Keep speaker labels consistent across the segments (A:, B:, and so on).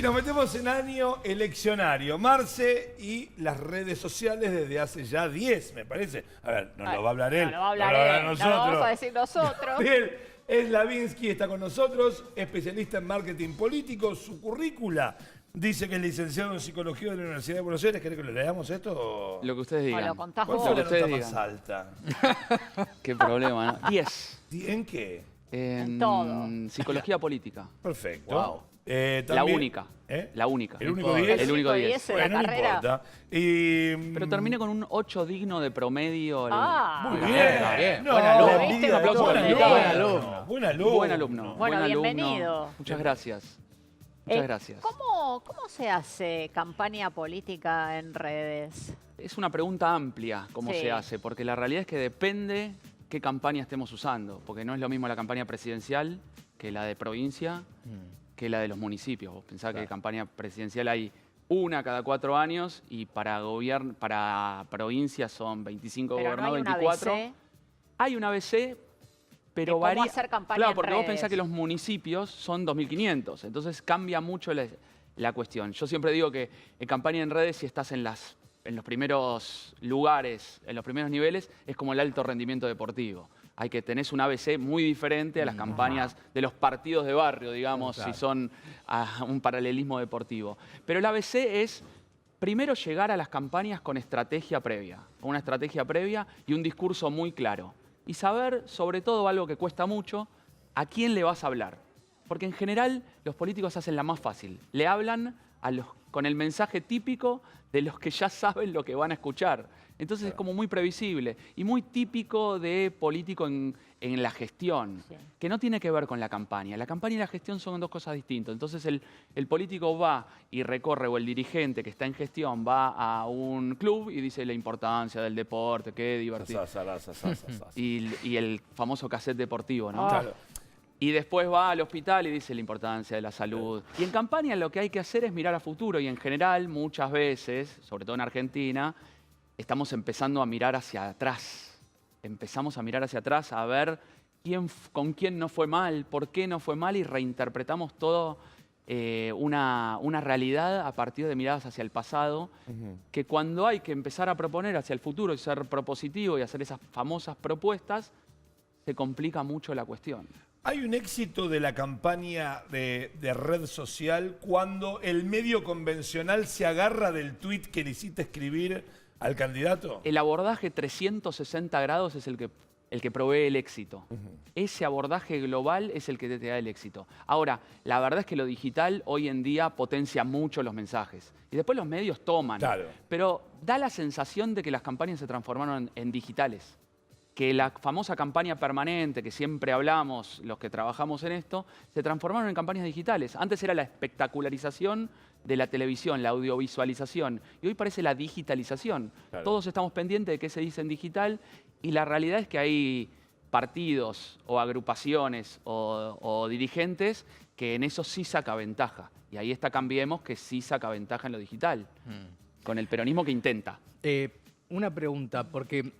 A: Y nos metemos en año eleccionario. Marce y las redes sociales desde hace ya 10, me parece. A ver, no lo va a hablar él.
B: No lo va a hablar él.
A: nosotros.
B: No lo vamos a decir nosotros.
A: Bien, Slavinsky está con nosotros, especialista en marketing político. Su currícula dice que es licenciado en Psicología de la Universidad de Buenos Aires. ¿Querés que lo leamos esto?
C: Lo que ustedes digan.
B: O lo contás
A: ¿Cuál
B: vos.
A: fue la
C: ustedes
A: nota más
C: digan.
A: alta?
C: Qué problema, ¿no? 10.
A: ¿En qué?
C: En
B: todo.
C: Psicología política.
A: Perfecto.
C: Wow.
A: También,
C: La única.
A: ¿Eh?
C: La única.
A: ¿El único 10?
C: El único 10.
B: 10 de la
A: Bueno, no
B: carrera.
A: importa. Y,
C: Pero terminé con un 8 digno de promedio.
B: Ah.
A: Muy
C: Bien,
A: bien.
D: bien.
A: No,
D: Buen alumno.
A: la envidia
B: Un
C: aplauso
A: buen
C: para
A: alumno.
D: Buen alumno.
A: Buen alumno.
C: Buen alumno.
B: Bueno,
C: buen alumno.
B: bienvenido.
C: Muchas gracias. Muchas gracias.
B: ¿Cómo se hace campaña política en redes?
C: Es una pregunta amplia cómo
B: Sí.
C: se hace, porque la realidad es que depende qué campaña estemos usando, porque no es lo mismo la campaña presidencial que la de provincia, que la de los municipios. Vos pensás que campaña presidencial hay una cada 4 años y para provincia son 25
B: Pero no
C: gobernados,
B: hay una
C: 24.
B: ABC.
C: Hay una ABC, pero
B: ¿De cómo
C: varía.
B: hacer campaña
C: Claro,
B: en
C: porque vos
B: redes?
C: pensás que los municipios son 2.500, entonces cambia mucho la cuestión. Yo siempre digo que en campaña en redes, si estás en los primeros lugares, en los primeros niveles, es como el alto rendimiento deportivo. Tenés un ABC muy diferente a las campañas de los partidos de barrio, digamos,
D: Claro.
C: si son un paralelismo deportivo. Pero el ABC es primero llegar a las campañas con estrategia previa, una estrategia previa y un discurso muy claro. Y saber, sobre todo, algo que cuesta mucho, a quién le vas a hablar. Porque en general los políticos hacen la más fácil. Le hablan con el mensaje típico de los que ya saben lo que van a escuchar. Entonces es como muy previsible y muy típico de político en la gestión,
B: Sí.
C: que no tiene que ver con la campaña. La campaña y la gestión son dos cosas distintas. Entonces el político va y recorre, o el dirigente que está en gestión va a un club y dice la importancia del deporte, qué divertido. Y el famoso cassette deportivo, ¿no?
A: Claro.
C: Y después va al hospital y dice la importancia de la salud. Y en campaña lo que hay que hacer es mirar a futuro. Y en general, muchas veces, sobre todo en Argentina, estamos empezando a mirar hacia atrás. Empezamos a mirar hacia atrás a ver con quién no fue mal, por qué no fue mal y reinterpretamos todo una realidad a partir de miradas hacia el pasado, que cuando hay que empezar a proponer hacia el futuro y ser propositivo y hacer esas famosas propuestas, se complica mucho la cuestión.
A: ¿Hay un éxito de la campaña de red social cuando el medio convencional se agarra del tuit que le hiciste escribir al candidato?
C: El abordaje 360 grados es el que provee el éxito. Ese abordaje global es el que te da el éxito. Ahora, la verdad es que lo digital hoy en día potencia mucho los mensajes. Y después los medios toman.
A: Claro.
C: Pero da la sensación de que las campañas se transformaron en digitales. Que la famosa campaña permanente que siempre hablamos, los que trabajamos en esto, se transformaron en campañas digitales. Antes era la espectacularización de la televisión, la audiovisualización, y hoy parece la digitalización.
A: Claro.
C: Todos estamos pendientes de qué se dice en digital, y la realidad es que hay partidos o agrupaciones o dirigentes que en eso sí saca ventaja. Y ahí está Cambiemos, que sí saca ventaja en lo digital, con el peronismo que intenta.
D: Una pregunta, porque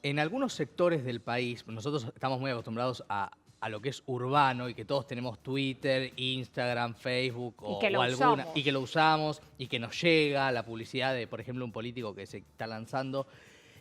D: en algunos sectores del país, nosotros estamos muy acostumbrados a lo que es urbano y que todos tenemos Twitter, Instagram, Facebook
B: Y que lo usamos.
D: y que lo usamos y que nos llega la publicidad de, por ejemplo, un político que se está lanzando.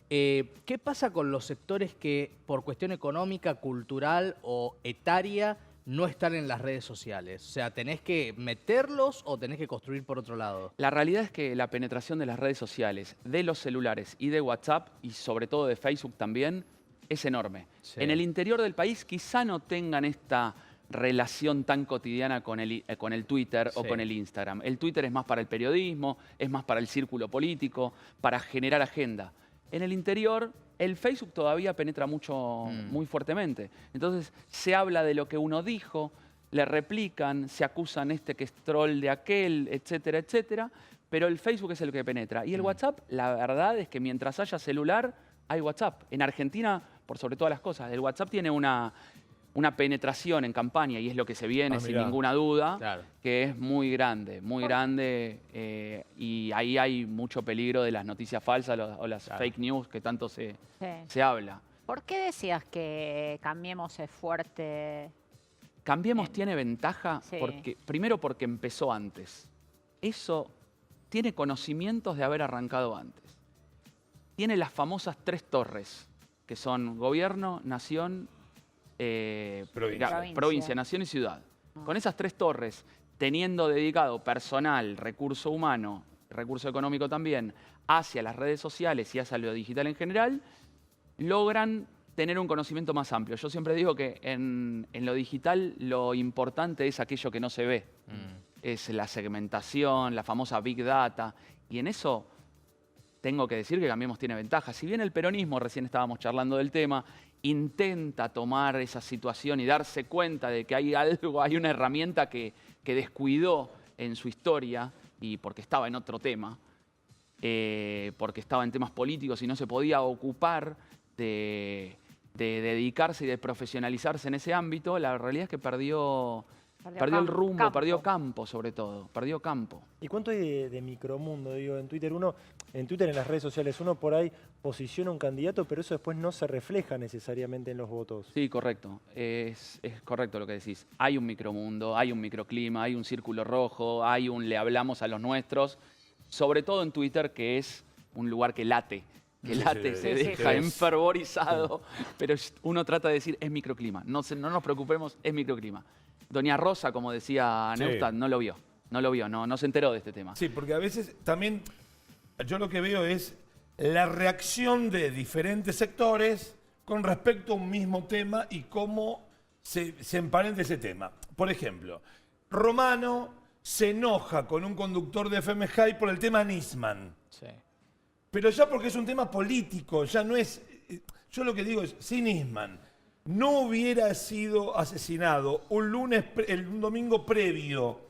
D: ¿Qué pasa con los sectores que por cuestión económica, cultural o etaria no están en las redes sociales? O sea, ¿tenés que meterlos o tenés que construir por otro lado?
C: La realidad es que la penetración de las redes sociales, de los celulares y de WhatsApp, y sobre todo de Facebook también, es enorme.
D: Sí.
C: En el interior del país quizá no tengan esta relación tan cotidiana con el Twitter o
D: Sí.
C: con el Instagram. El Twitter es más para el periodismo, es más para el círculo político, para generar agenda. En el interior, el Facebook todavía penetra mucho, muy fuertemente. Entonces, se habla de lo que uno dijo, le replican, se acusan que es troll de aquel, etcétera, etcétera. Pero el Facebook es el que penetra. Y el WhatsApp, la verdad es que mientras haya celular, hay WhatsApp. En Argentina, por sobre todas las cosas, el WhatsApp tiene una penetración en campaña, y es lo que se viene sin
A: mirá.
C: ninguna duda,
D: Claro.
C: que es muy grande, y ahí hay mucho peligro de las noticias falsas o las
D: Claro.
C: fake news que tanto se
B: Sí.
C: habla.
B: ¿Por qué decías que Cambiemos es fuerte?
C: Cambiemos tiene ventaja
B: Sí.
C: primero porque empezó antes. eso tiene conocimientos de haber arrancado antes. Tiene las famosas 3 torres, que son gobierno, nación, provincia, nación y ciudad. Con esas 3 torres, teniendo dedicado personal, recurso humano, recurso económico también, hacia las redes sociales y hacia lo digital en general, logran tener un conocimiento más amplio. Yo siempre digo que en lo digital lo importante es aquello que no se ve. Es la segmentación, la famosa Big Data. Y en eso tengo que decir que Cambiemos tiene ventajas. Si bien el peronismo, recién estábamos charlando del tema, intenta tomar esa situación y darse cuenta de que hay algo, hay una herramienta que descuidó en su historia, y porque estaba en otro tema, porque estaba en temas políticos y no se podía ocupar de dedicarse y de profesionalizarse en ese ámbito, la realidad es que perdió el rumbo, perdió campo sobre todo, perdió campo.
E: ¿Y cuánto hay de micromundo? Digo, en Twitter en las redes sociales, uno por ahí posiciona un candidato, pero eso después no se refleja necesariamente en los votos.
C: Sí, correcto. Es correcto lo que decís. Hay un micromundo, hay un microclima, hay un círculo rojo, hay un le hablamos a los nuestros, sobre todo en Twitter, que es un lugar que late. Se deja enfervorizado, pero uno trata de decir, es microclima. No nos preocupemos, es microclima. Doña Rosa, como decía Neustadt, no lo vio, no se enteró de este tema.
A: Sí, porque a veces también yo lo que veo es la reacción de diferentes sectores con respecto a un mismo tema y cómo se emparenta ese tema. Por ejemplo, Romano se enoja con un conductor de FM High por el tema Nisman.
D: Sí.
A: Pero ya porque es un tema político, ya no es... Yo lo que digo es, si Nisman no hubiera sido asesinado un domingo previo,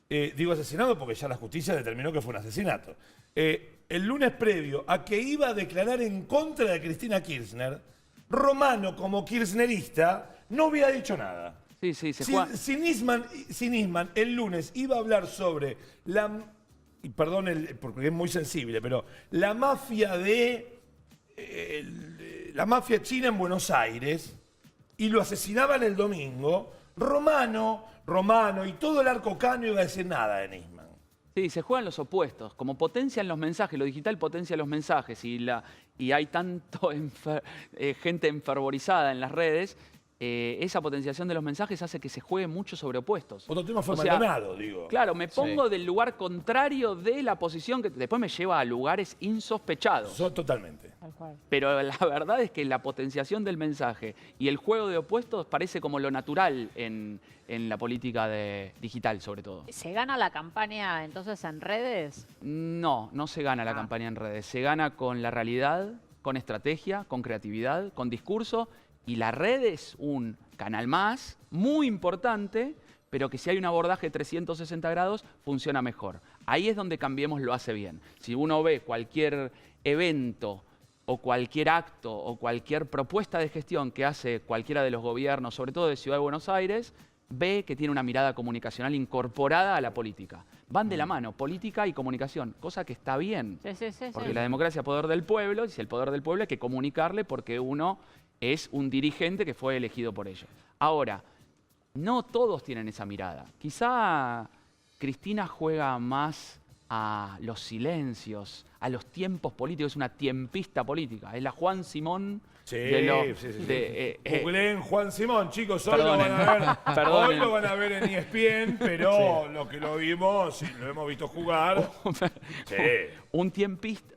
A: digo asesinado porque ya la justicia determinó que fue un asesinato, el lunes previo a que iba a declarar en contra de Cristina Kirchner, Romano como kirchnerista no hubiera dicho nada.
C: Sí,
A: Si Nisman el lunes iba a hablar sobre y perdón porque es muy sensible, pero la mafia la mafia china en Buenos Aires, y lo asesinaban el domingo, Romano y todo el arco cano iba a decir nada de Nisman.
C: Sí, se juegan los opuestos. Como potencian los mensajes, lo digital potencia los mensajes y hay tanto gente enfervorizada en las redes, esa potenciación de los mensajes hace que se juegue mucho sobre opuestos.
A: Otro tema fue Maldonado, digo.
C: Claro, me pongo del lugar contrario de la posición que después me lleva a lugares insospechados.
A: Totalmente.
B: Tal cual.
C: Pero la verdad es que la potenciación del mensaje y el juego de opuestos parece como lo natural en la política digital, sobre todo.
B: ¿Se gana la campaña entonces en redes?
C: No se gana la campaña en redes. Se gana con la realidad, con estrategia, con creatividad, con discurso. Y la red es un canal más, muy importante, pero que si hay un abordaje 360 grados, funciona mejor. Ahí es donde Cambiemos lo hace bien. Si uno ve cualquier evento o cualquier acto o cualquier propuesta de gestión que hace cualquiera de los gobiernos, sobre todo de Ciudad de Buenos Aires, ve que tiene una mirada comunicacional incorporada a la política. Van de la mano, política y comunicación, cosa que está bien. Porque la democracia es poder del pueblo, y si el poder del pueblo hay que comunicarle porque uno es un dirigente que fue elegido por ellos. Ahora, no todos tienen esa mirada. Quizá Cristina juega más a los silencios, a los tiempos políticos, es una tiempista política. Es la Juan Simón
A: Googleen Juan Simón, chicos, hoy lo van a ver en ESPN, pero lo que lo vimos, lo hemos visto jugar.
C: Un tiempista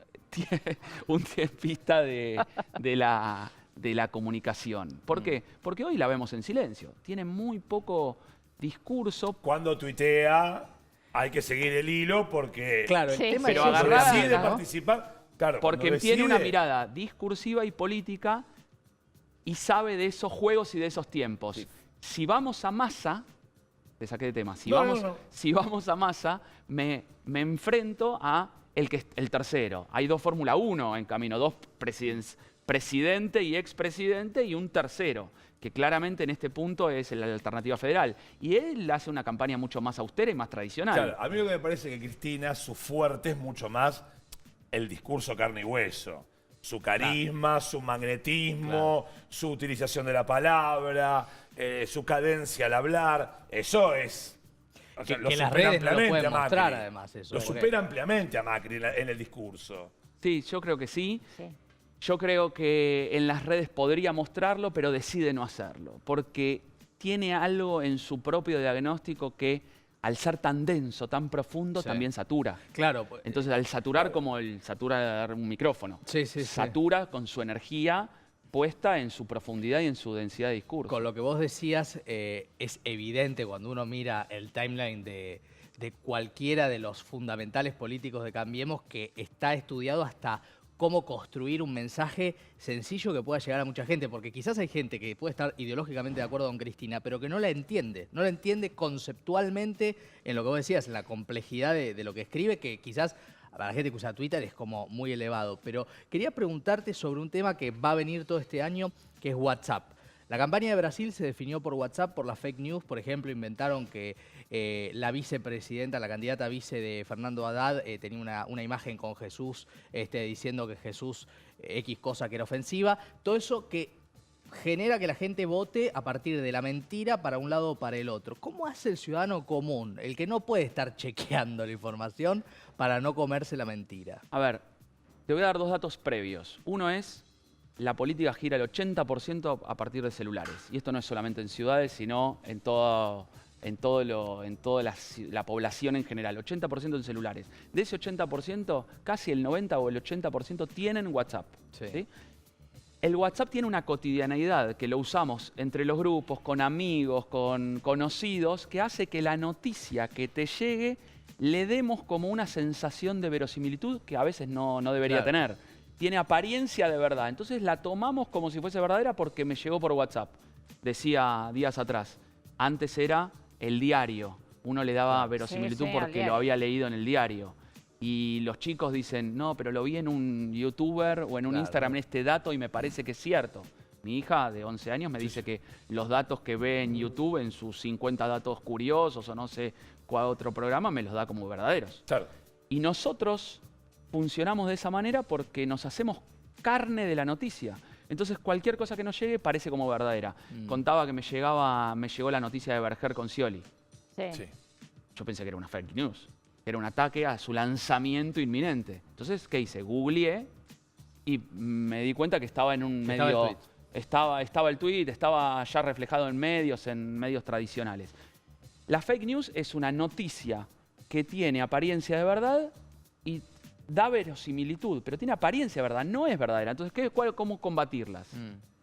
C: de la comunicación. ¿Por qué? Porque hoy la vemos en silencio. Tiene muy poco discurso.
A: Cuando tuitea hay que seguir el hilo porque...
E: Claro, el tema es
A: decide participar. Claro,
C: porque tiene una mirada discursiva y política y sabe de esos juegos y de esos tiempos. Sí. Si vamos a Massa, te saqué de tema, si vamos a Massa, me enfrento a el tercero. Hay 2 Fórmula 1 en camino, 2 presidente y expresidente y un tercero, que claramente en este punto es la alternativa federal. Y él hace una campaña mucho más austera y más tradicional.
A: Claro, a mí lo que me parece que Cristina, su fuerte es mucho más el discurso carne y hueso. Su carisma, su magnetismo, su utilización de la palabra, su cadencia al hablar. Eso es O sea,
D: que
A: lo
D: las
A: supera
D: redes no lo
A: ampliamente
D: pueden
A: a Macri.
D: mostrar, además, eso.
A: Lo
D: porque-
A: supera ampliamente a Macri en el discurso.
C: Sí, yo creo que sí.
B: Sí.
C: Yo creo que en las redes podría mostrarlo, pero decide no hacerlo, porque tiene algo en su propio diagnóstico que al ser tan denso, tan profundo,
D: Sí.
C: también satura.
D: Claro, pues,
C: Entonces, al saturar como el saturar un micrófono,
D: Sí, sí, sí.
C: satura con su energía puesta en su profundidad y en su densidad de discurso.
D: con lo que vos decías, es evidente cuando uno mira el timeline de cualquiera de los fundamentales políticos de Cambiemos que está estudiado hasta cómo construir un mensaje sencillo que pueda llegar a mucha gente, porque quizás hay gente que puede estar ideológicamente de acuerdo con Cristina, pero que no la entiende conceptualmente en lo que vos decías, en la complejidad de lo que escribe, que quizás para la gente que usa Twitter es como muy elevado. Pero quería preguntarte sobre un tema que va a venir todo este año, que es WhatsApp. La campaña de Brasil se definió por WhatsApp, por las fake news. Por ejemplo, inventaron que la vicepresidenta, la candidata vice de Fernando Haddad, tenía una imagen con Jesús diciendo que Jesús X cosa que era ofensiva. Todo eso que genera que la gente vote a partir de la mentira para un lado o para el otro. ¿Cómo hace el ciudadano común, el que no puede estar chequeando la información para no comerse la mentira?
C: A ver, te voy a dar dos datos previos. Uno es, la política gira el 80% a partir de celulares. Y esto no es solamente en ciudades, sino en toda la población en general. 80% en celulares. De ese 80%, casi el 90 o el 80% tienen WhatsApp.
D: Sí.
C: ¿Sí? El WhatsApp tiene una cotidianeidad que lo usamos entre los grupos, con amigos, con conocidos, que hace que la noticia que te llegue le demos como una sensación de verosimilitud que a veces no debería
D: Claro.
C: tener. Tiene apariencia de verdad. Entonces la tomamos como si fuese verdadera porque me llegó por WhatsApp. Decía días atrás. Antes era el diario. Uno le daba verosimilitud
B: Sí, sí, al
C: porque
B: diario.
C: lo había leído en el diario. Y los chicos dicen, no, pero lo vi en un youtuber o en un
D: Claro.
C: Instagram este dato y me parece que es cierto. Mi hija de 11 años me dice que los datos que ve en YouTube, en sus 50 datos curiosos o no sé cuál otro programa, me los da como verdaderos.
A: Claro.
C: Y nosotros funcionamos de esa manera porque nos hacemos carne de la noticia. Entonces cualquier cosa que nos llegue parece como verdadera. Contaba que me llegó la noticia de Berger con Scioli.
B: Sí.
A: Sí.
C: Yo pensé que era una fake news, que era un ataque a su lanzamiento inminente. Entonces, ¿qué hice? Googleé y me di cuenta que estaba en un
D: Estaba el
C: medio...
D: tweet.
C: Estaba el tweet, estaba ya reflejado en medios tradicionales. La fake news es una noticia que tiene apariencia de verdad y da verosimilitud, pero tiene apariencia de verdad, no es verdadera. Entonces, ¿cómo combatirlas?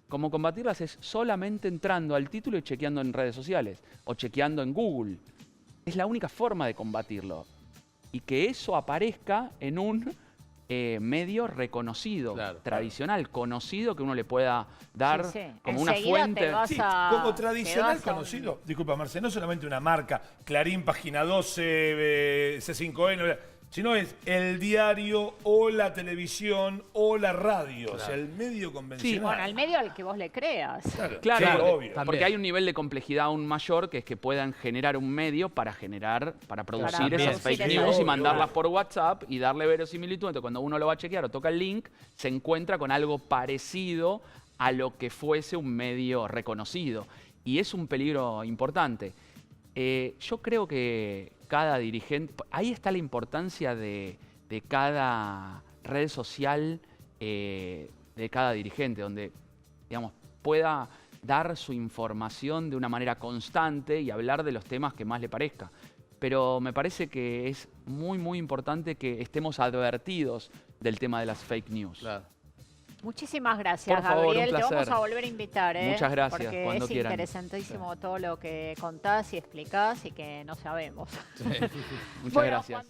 C: Cómo combatirlas es solamente entrando al título y chequeando en redes sociales o chequeando en Google. Es la única forma de combatirlo. Y que eso aparezca en un medio reconocido,
D: Claro,
C: tradicional, conocido, que uno le pueda dar
B: Sí, sí.
C: como una
B: Enseguida
C: fuente.
B: te vas
A: Sí,
B: a-
A: como
B: te
A: tradicional
B: vas a un-
A: conocido. Disculpa, Marce, no solamente una marca, Clarín, Página 12, C5N, sino es el diario o la televisión o la radio, o sea, el medio convencional.
B: Bueno, al medio al que vos le creas.
A: Claro,
C: Claro,
A: sí,
C: porque,
A: obvio.
D: También.
C: hay un nivel de complejidad aún mayor, que es que puedan generar un medio para producir
D: También.
C: esas fake
B: Sí,
C: news y
A: obvio,
C: mandarlas
A: obvio.
C: por WhatsApp y darle verosimilitud. Entonces, cuando uno lo va a chequear o toca el link, se encuentra con algo parecido a lo que fuese un medio reconocido. Y es un peligro importante. Yo creo que cada dirigente... Ahí está la importancia de cada red social, de cada dirigente, donde, digamos, pueda dar su información de una manera constante y hablar de los temas que más le parezca. Pero me parece que es muy, muy importante que estemos advertidos del tema de las fake news.
D: Claro.
B: Muchísimas gracias,
C: Por favor, un
B: Gabriel. Te vamos
C: placer.
B: a volver a invitar, ¿eh?
C: Muchas gracias,
B: Porque
C: cuando
B: es
C: quieran.
B: interesantísimo todo lo que contás y explicás y que no sabemos.
C: Muchas
B: Bueno,
C: gracias.
B: Juan-